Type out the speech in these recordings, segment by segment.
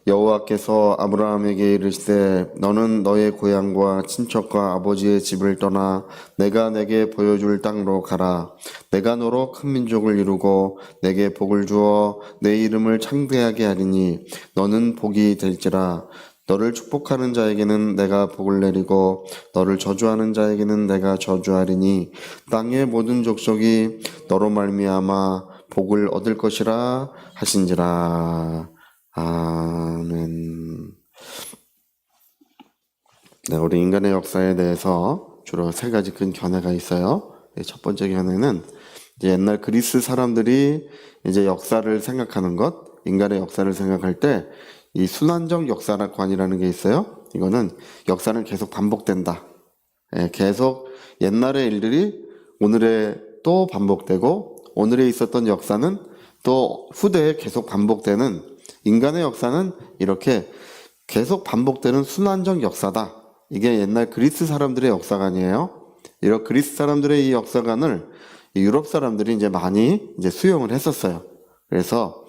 여호와께서 아브라함에게 이르시되 너는 너의 고향과 친척과 아버지의 집을 떠나 내가 내게 보여줄 땅으로 가라. 내가 너로 큰 민족을 이루고 내게 복을 주어 내 이름을 창대하게 하리니 너는 복이 될지라. 너를 축복하는 자에게는 내가 복을 내리고 너를 저주하는 자에게는 내가 저주하리니 땅의 모든 족속이 너로 말미암아 복을 얻을 것이라 하신지라. 아멘. 네, 우리 인간의 역사에 대해서 주로 세 가지 큰 견해가 있어요. 첫 번째 견해는 이제 옛날 그리스 사람들이 이제 역사를 생각하는 것, 인간의 역사를 생각할 때 이 순환적 역사관이라는 게 있어요. 이거는 역사는 계속 반복된다. 계속 옛날의 일들이 오늘에 또 반복되고 오늘에 있었던 역사는 또 후대에 계속 반복되는, 인간의 역사는 이렇게 계속 반복되는 순환적 역사다. 이게 옛날 그리스 사람들의 역사관이에요. 이런 그리스 사람들의 이 역사관을 유럽 사람들이 이제 많이 이제 수용을 했었어요. 그래서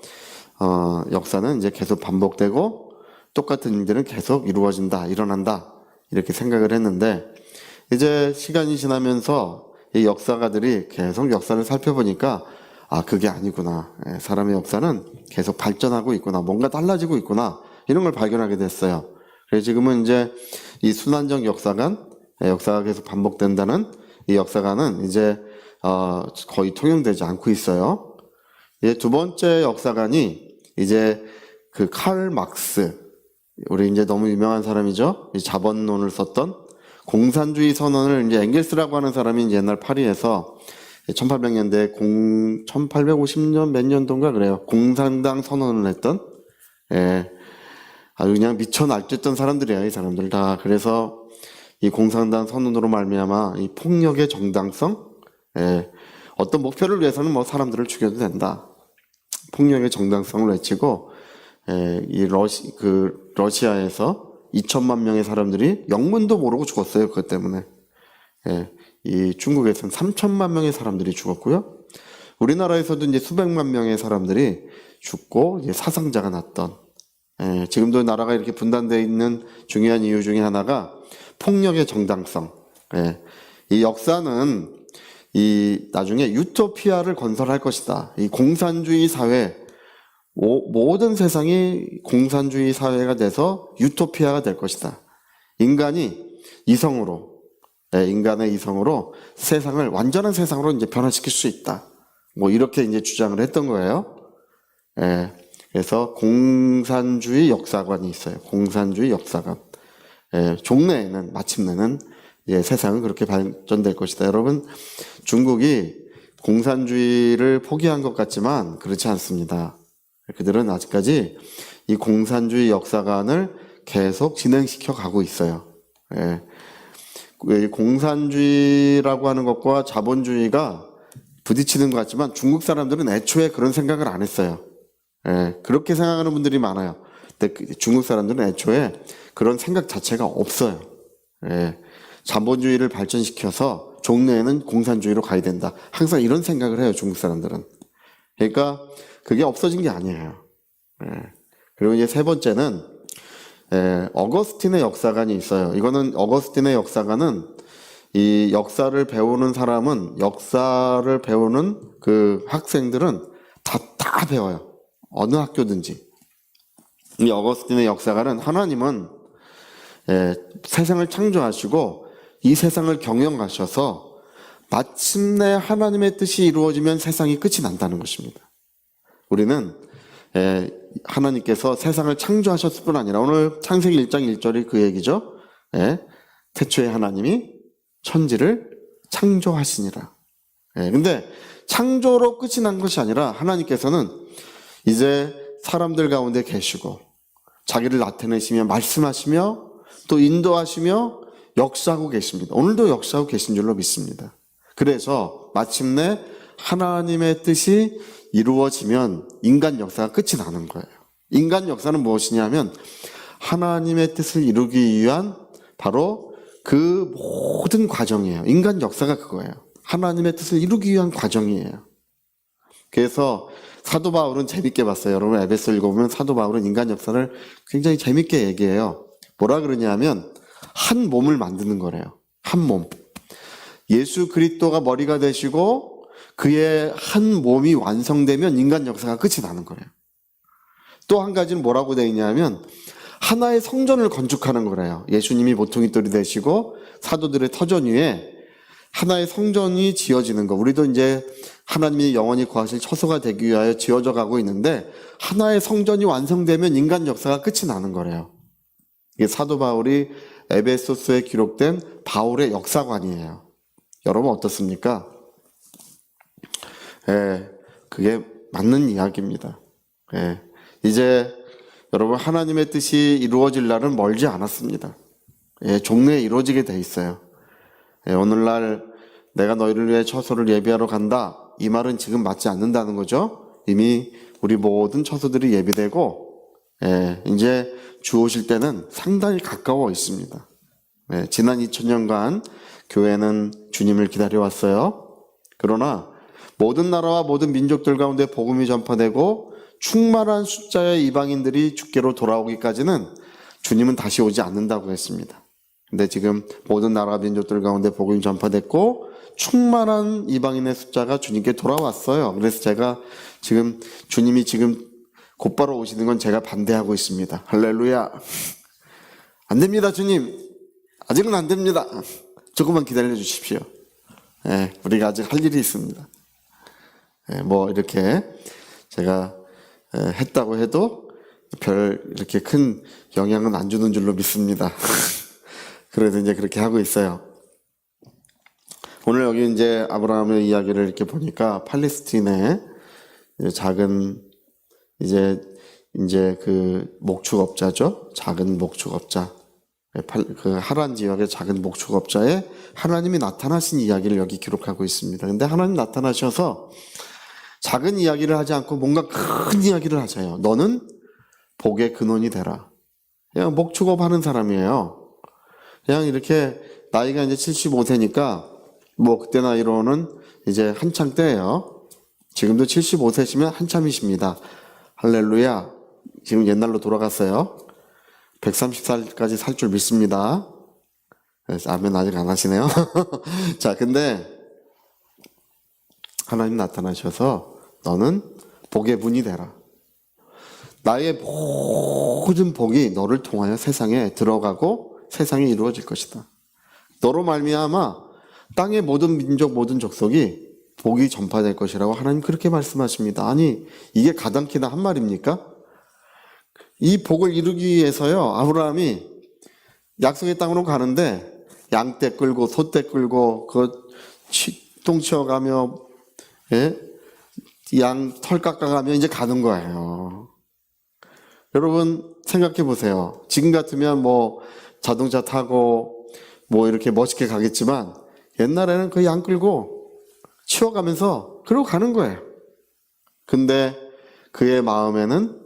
역사는 이제 계속 반복되고 똑같은 일들은 계속 이루어진다, 일어난다, 이렇게 생각을 했는데, 이제 시간이 지나면서 이 역사가들이 계속 역사를 살펴보니까 그게 아니구나. 사람의 역사는 계속 발전하고 있구나. 뭔가 달라지고 있구나. 이런 걸 발견하게 됐어요. 그래서 지금은 이제 이 순환적 역사관, 역사가 계속 반복된다는 이 역사관은 이제 거의 통용되지 않고 있어요. 두 번째 역사관이 이제 그 칼 막스, 우리 이제 너무 유명한 사람이죠. 이 자본론을 썼던 공산주의 선언을 이제 엥겔스라고 하는 사람이 이제 옛날 파리에서 1800년대 1850년 몇 년도인가 그래요. 공산당 선언을 했던, 아주 그냥 미쳐 날뛰었던 사람들이에요, 이 사람들 다. 그래서 이 공산당 선언으로 말미암아 이 폭력의 정당성, 어떤 목표를 위해서는 뭐 사람들을 죽여도 된다. 폭력의 정당성을 외치고, 이 러시아에서 2천만 명의 사람들이 영문도 모르고 죽었어요. 그것 때문에. 이 중국에서는 3천만 명의 사람들이 죽었고요. 우리나라에서도 이제 수백만 명의 사람들이 죽고 이제 사상자가 났던, 지금도 나라가 이렇게 분단되어 있는 중요한 이유 중에 하나가 폭력의 정당성. 이 역사는 이 나중에 유토피아를 건설할 것이다. 이 공산주의 사회, 모든 세상이 공산주의 사회가 돼서 유토피아가 될 것이다. 인간의 이성으로 세상을 완전한 세상으로 이제 변화시킬 수 있다. 뭐 이렇게 이제 주장을 했던 거예요. 그래서 공산주의 역사관이 있어요. 공산주의 역사관. 종래에는, 마침내는 세상은 그렇게 발전될 것이다. 여러분, 중국이 공산주의를 포기한 것 같지만 그렇지 않습니다. 그들은 아직까지 이 공산주의 역사관을 계속 진행시켜 가고 있어요. 공산주의라고 하는 것과 자본주의가 부딪히는 것 같지만 중국 사람들은 애초에 그런 생각을 안 했어요. 그렇게 생각하는 분들이 많아요. 근데 중국 사람들은 애초에 그런 생각 자체가 없어요. 자본주의를 발전시켜서 종래에는 공산주의로 가야 된다. 항상 이런 생각을 해요, 중국 사람들은. 그러니까 그게 없어진 게 아니에요. 그리고 이제 세 번째는 어거스틴의 역사관이 있어요. 이거는 어거스틴의 역사관은 이 역사를 배우는 사람은, 역사를 배우는 그 학생들은 다 배워요. 어느 학교든지. 이 어거스틴의 역사관은 하나님은 세상을 창조하시고 이 세상을 경영하셔서 마침내 하나님의 뜻이 이루어지면 세상이 끝이 난다는 것입니다. 우리는 하나님께서 세상을 창조하셨을 뿐 아니라, 오늘 창세기 1장 1절이 그 얘기죠. 태초에 하나님이 천지를 창조하시니라. 근데 창조로 끝이 난 것이 아니라 하나님께서는 이제 사람들 가운데 계시고 자기를 나타내시며 말씀하시며 또 인도하시며 역사하고 계십니다. 오늘도 역사하고 계신 줄로 믿습니다. 그래서 마침내 하나님의 뜻이 이루어지면 인간 역사가 끝이 나는 거예요. 인간 역사는 무엇이냐면 하나님의 뜻을 이루기 위한 바로 그 모든 과정이에요. 인간 역사가 그거예요. 하나님의 뜻을 이루기 위한 과정이에요. 그래서 사도 바울은 재밌게 봤어요. 여러분 에베소 읽어보면 사도 바울은 인간 역사를 굉장히 재밌게 얘기해요. 뭐라 그러냐면 한 몸을 만드는 거래요. 한 몸. 예수 그리스도가 머리가 되시고 그의 한 몸이 완성되면 인간 역사가 끝이 나는 거예요. 또 한 가지는 뭐라고 되어 있냐면 하나의 성전을 건축하는 거래요. 예수님이 모퉁이돌이 되시고 사도들의 터전 위에 하나의 성전이 지어지는 거. 우리도 이제 하나님이 영원히 거하실 처소가 되기 위하여 지어져 가고 있는데 하나의 성전이 완성되면 인간 역사가 끝이 나는 거래요. 이게 사도 바울이 에베소서에 기록된 바울의 역사관이에요. 여러분 어떻습니까? 그게 맞는 이야기입니다. 이제 여러분 하나님의 뜻이 이루어질 날은 멀지 않았습니다. 종래에 이루어지게 돼 있어요. 오늘날 내가 너희를 위해 처소를 예비하러 간다. 이 말은 지금 맞지 않는다는 거죠. 이미 우리 모든 처소들이 예비되고 이제 주 오실 때는 상당히 가까워 있습니다. 지난 2000년간 교회는 주님을 기다려왔어요. 그러나 모든 나라와 모든 민족들 가운데 복음이 전파되고 충만한 숫자의 이방인들이 주께로 돌아오기까지는 주님은 다시 오지 않는다고 했습니다. 근데 지금 모든 나라 민족들 가운데 복음이 전파됐고 충만한 이방인의 숫자가 주님께 돌아왔어요. 그래서 제가 지금 주님이 지금 곧바로 오시는 건 제가 반대하고 있습니다. 할렐루야. 안 됩니다, 주님. 아직은 안 됩니다. 조금만 기다려 주십시오. 우리가 아직 할 일이 있습니다. 뭐 이렇게 제가 했다고 해도 별 이렇게 큰 영향은 안 주는 줄로 믿습니다. 그래도 이제 그렇게 하고 있어요. 오늘 여기 이제 아브라함의 이야기를 이렇게 보니까 팔레스틴의 작은 이제 그 목축업자죠. 작은 목축업자. 그 하란 지역의 작은 목축업자에 하나님이 나타나신 이야기를 여기 기록하고 있습니다. 근데 하나님 나타나셔서 작은 이야기를 하지 않고 뭔가 큰 이야기를 하세요. 너는 복의 근원이 되라. 그냥 목축업 하는 사람이에요. 그냥 이렇게 나이가 이제 75세니까 뭐 그때 나이로는 이제 한창 때예요. 지금도 75세시면 한참이십니다. 할렐루야. 지금 옛날로 돌아갔어요. 130살까지 살 줄 믿습니다. 아멘 아직 안 하시네요. 자, 근데 하나님 나타나셔서 너는 복의 문이 되라. 나의 모든 복이 너를 통하여 세상에 들어가고 세상에 이루어질 것이다. 너로 말미암아 땅의 모든 민족 모든 족속이 복이 전파될 것이라고 하나님 그렇게 말씀하십니다. 아니 이게 가당키나 한 말입니까? 이 복을 이루기 위해서요 아브라함이 약속의 땅으로 가는데 양떼 끌고 소떼 끌고 그 똥 치워가며 양 털 깎아가며 이제 가는 거예요. 여러분 생각해 보세요. 지금 같으면 뭐 자동차 타고 뭐 이렇게 멋있게 가겠지만 옛날에는 그 양 끌고 치워가면서 그러고 가는 거예요. 근데 그의 마음에는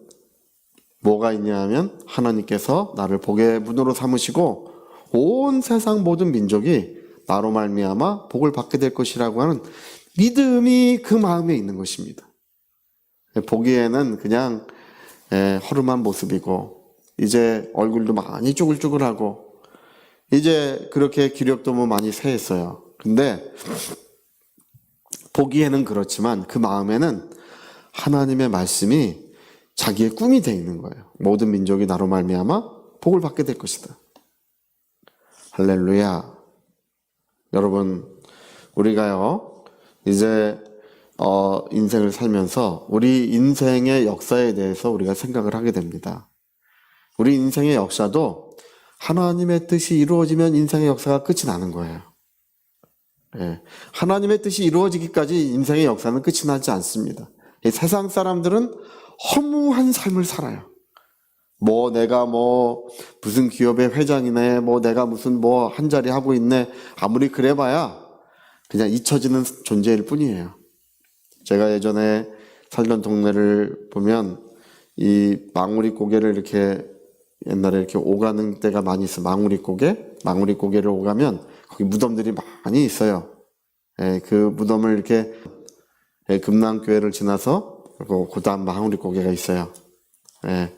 뭐가 있냐 하면 하나님께서 나를 복의 문으로 삼으시고 온 세상 모든 민족이 나로 말미암아 복을 받게 될 것이라고 하는 믿음이 그 마음에 있는 것입니다. 보기에는 그냥 허름한 모습이고 이제 얼굴도 많이 쭈글쭈글하고 이제 그렇게 기력도 뭐 많이 쇠했어요. 근데 보기에는 그렇지만 그 마음에는 하나님의 말씀이 자기의 꿈이 되어 있는 거예요. 모든 민족이 나로 말미암아 복을 받게 될 것이다. 할렐루야. 여러분 우리가요 이제 인생을 살면서 우리 인생의 역사에 대해서 우리가 생각을 하게 됩니다. 우리 인생의 역사도 하나님의 뜻이 이루어지면 인생의 역사가 끝이 나는 거예요. 하나님의 뜻이 이루어지기까지 인생의 역사는 끝이 나지 않습니다. 세상 사람들은 허무한 삶을 살아요. 뭐 내가 뭐 무슨 기업의 회장이네, 뭐 내가 무슨 뭐 한 자리 하고 있네, 아무리 그래봐야 그냥 잊혀지는 존재일 뿐이에요. 제가 예전에 살던 동네를 보면 이 망우리 고개를 이렇게 옛날에 이렇게 오가는 때가 많이 있어요. 망우리 고개를 오가면 거기 무덤들이 많이 있어요. 그 무덤을 이렇게 금낭교회를 지나서 그리고 고단 마무리 고개가 있어요. 예.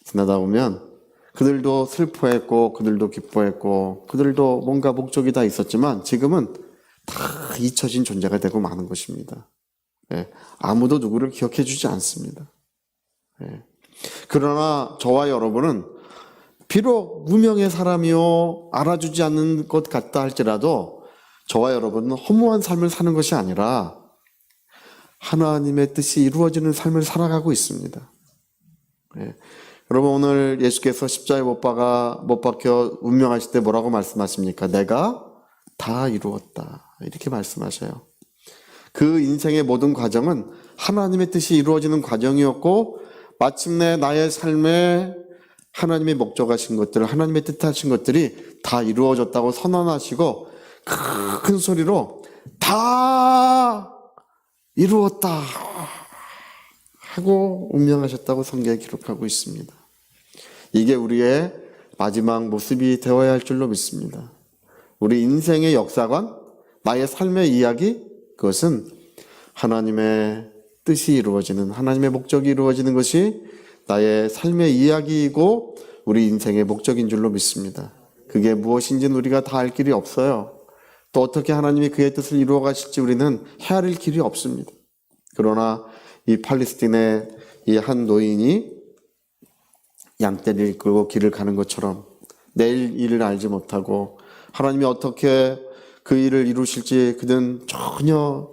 지나다 보면 그들도 슬퍼했고 그들도 기뻐했고 그들도 뭔가 목적이 다 있었지만 지금은 다 잊혀진 존재가 되고 마는 것입니다. 예. 아무도 누구를 기억해 주지 않습니다. 예. 그러나 저와 여러분은 비록 무명의 사람이요 알아주지 않는 것 같다 할지라도 저와 여러분은 허무한 삶을 사는 것이 아니라 하나님의 뜻이 이루어지는 삶을 살아가고 있습니다. 예. 여러분 오늘 예수께서 십자가에 못 박혀 운명하실 때 뭐라고 말씀하십니까? 내가 다 이루었다 이렇게 말씀하셔요. 그 인생의 모든 과정은 하나님의 뜻이 이루어지는 과정이었고 마침내 나의 삶에 하나님의 목적하신 것들, 하나님의 뜻하신 것들이 다 이루어졌다고 선언하시고 큰 소리로 다 이루었다 하고 운명하셨다고 성경에 기록하고 있습니다. 이게 우리의 마지막 모습이 되어야 할 줄로 믿습니다. 우리 인생의 역사관, 나의 삶의 이야기, 그것은 하나님의 뜻이 이루어지는, 하나님의 목적이 이루어지는 것이 나의 삶의 이야기이고 우리 인생의 목적인 줄로 믿습니다. 그게 무엇인지는 우리가 다 알 길이 없어요. 또 어떻게 하나님이 그의 뜻을 이루어 가실지 우리는 헤아릴 길이 없습니다. 그러나 이 팔레스틴의 이 한 노인이 양떼를 이끌고 길을 가는 것처럼 내일 일을 알지 못하고 하나님이 어떻게 그 일을 이루실지 그는 전혀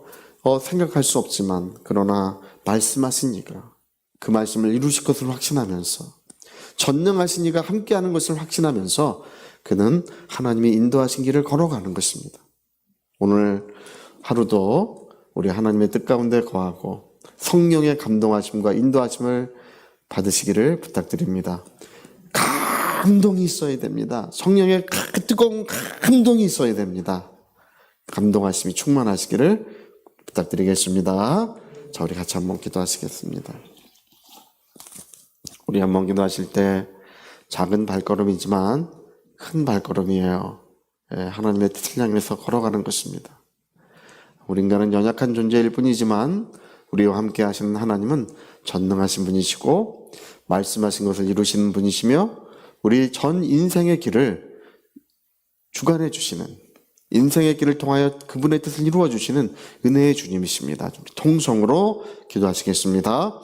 생각할 수 없지만 그러나 말씀하신 이가 그 말씀을 이루실 것을 확신하면서 전능하신 이가 함께하는 것을 확신하면서 그는 하나님이 인도하신 길을 걸어가는 것입니다. 오늘 하루도 우리 하나님의 뜻 가운데 거하고 성령의 감동하심과 인도하심을 받으시기를 부탁드립니다. 감동이 있어야 됩니다. 성령의 뜨거운 감동이 있어야 됩니다. 감동하심이 충만하시기를 부탁드리겠습니다. 자, 우리 같이 한번 기도하시겠습니다. 우리 한번 기도하실 때 작은 발걸음이지만 큰 발걸음이에요. 하나님의 뜻을 향해서 걸어가는 것입니다. 우리 인간은 연약한 존재일 뿐이지만 우리와 함께 하시는 하나님은 전능하신 분이시고 말씀하신 것을 이루시는 분이시며 우리 전 인생의 길을 주관해 주시는, 인생의 길을 통하여 그분의 뜻을 이루어 주시는 은혜의 주님이십니다. 통성으로 기도하시겠습니다.